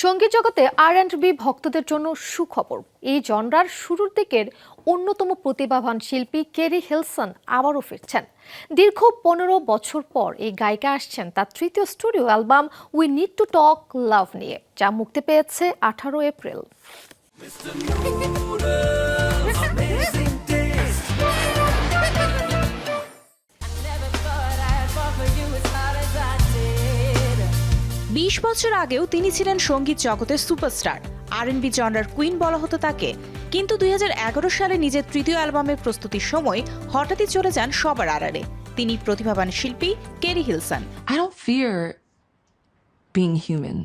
সঙ্গীত জগতে আর&বি ভক্তদের জন্য সুখবর। এই জনরার শুরুর দিকের অন্যতম প্রতিভাবান শিল্পী কেরি হিলসন আবারও ফিরছেন। দীর্ঘ 15 বছর পর এই গায়িকা আসছেন তার তৃতীয় studio album We Need to Talk Love নিয়ে, যা মুক্তি পেয়েছে 18 এপ্রিল। বিশ বছর আগেও তিনি ছিলেন সঙ্গীত জগতের সুপারস্টার, আর&বি জনরার কুইন বলা হতো তাকে। কিন্তু 2011 সালে নিজের তৃতীয় অ্যালবামের প্রস্তুতির সময় হঠাৎই চলে যান সবার আড়ালে। তিনি প্রতিভাবান শিল্পী Kerry হিলসন। I don't fear being human.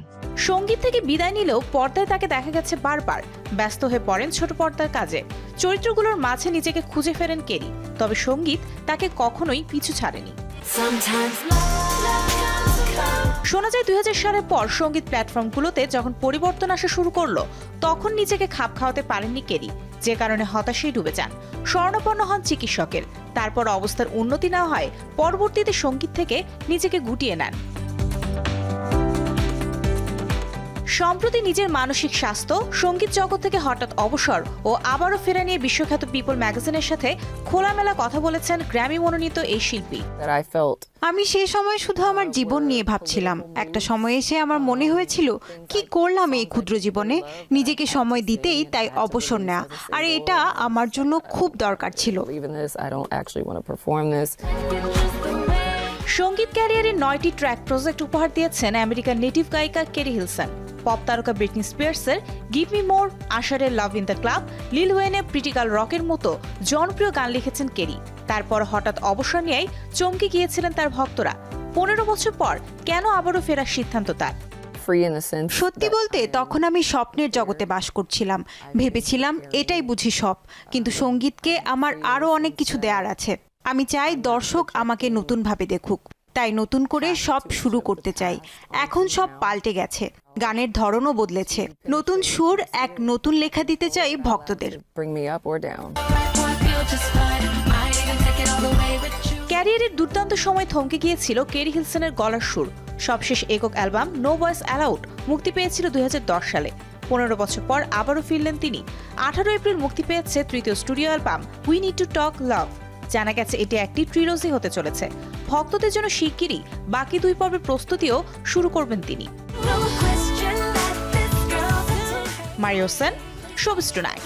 সঙ্গীত থেকে বিদায় নিলেও পর্দায় তাকে দেখা গেছে বারবার ব্যস্ত হয়ে পড়েন ছোট পর্দার কাজে। চরিত্রগুলোর মাঝে নিজেকে খুঁজে ফেরেন কেরি, তবে সঙ্গীত তাকে কখনোই পিছু ছাড়েনি। শোনা যায় 2000 সালের পর সঙ্গীত প্ল্যাটফর্মগুলোতে যখন পরিবর্তন আসা শুরু করলো, তখন নিজেকে খাপ খাওয়াতে পারেননি কেরি, যে কারণে হতাশায় ডুবে যান। শরণাপন্ন হন চিকিৎসকের। তারপর অবস্থার উন্নতি না হয় পরবর্তীতে সঙ্গীত থেকে নিজেকে গুটিয়ে নেন। সম্প্রতি নিজের মানসিক স্বাস্থ্য, সঙ্গীত জগৎ থেকে হঠাৎ অবসর ও আবারও ফেরা নিয়ে বিশ্বখ্যাত পিপল ম্যাগাজিনের সাথে খোলামেলা কথা বলেছেন গ্র্যামি মনোনীত এই শিল্পী। আমি সেই সময় শুধু আমার জীবন নিয়ে ভাবছিলাম। একটা সময় এসে আমার মনে হয়েছিল, কি করলাম এই ক্ষুদ্র জীবনে, নিজেকে সময় দিতেই তাই অবসর নেওয়া, আর এটা আমার জন্য খুব দরকার ছিল। সঙ্গীত ক্যারিয়ারে 9টি ট্র্যাক প্রজেক্ট উপহার দিয়েছেন আমেরিকার নেটিভ গায়িকা কেরি হিলসন। পপ তারকা ব্রিটনি স্পিয়ার্সের গিভ মি মোর, আশারের Love in the Club, Lil ওয়েনের প্রিটি গার্ল রকের মতো জনপ্রিয় গান লিখেছেন কেরি। তারপর হঠাৎ অবসর নিয়েই চমকে গিয়েছিলেন তার ভক্তরা। 15 বছর পর কেন আবারও ফেরার সিদ্ধান্ত তার? সত্যি বলতে তখন আমি স্বপ্নের জগতে বাস করছিলাম। ভেবেছিলাম এটাই বুঝি সব, কিন্তু সঙ্গীতকে আমার আরো অনেক কিছু দেওয়ার আছে। আমি চাই দর্শক আমাকে নতুনভাবে দেখুক, তাই নতুন করে সব শুরু করতে চাই। এখন সব পাল্টে গেছে, গানের ধরনও বদলেছে। নতুন সুর, এক নতুন লেখা দিতে চাই ভক্তদের। ক্যারিয়ারের দুর্দান্ত সময় থমকে গিয়েছিল কেরি হিলসনের গলার সুর। সবশেষ একক অ্যালবাম নো ভয়েস অ্যালাউড মুক্তি পেয়েছিল 2010 সালে। 15 বছর পর আবারও ফিরলেন তিনি। 18 এপ্রিল মুক্তি পেয়েছে তৃতীয় studio album We Need to Talk Love. জানা গেছে এটি একটি ট্রিলজি হতে চলেছে। ভক্তদের জন্য শিগগিরই বাকি 2 পর্বের প্রস্তুতিও শুরু করবেন তিনি। Mario Sen, showbiz tonight.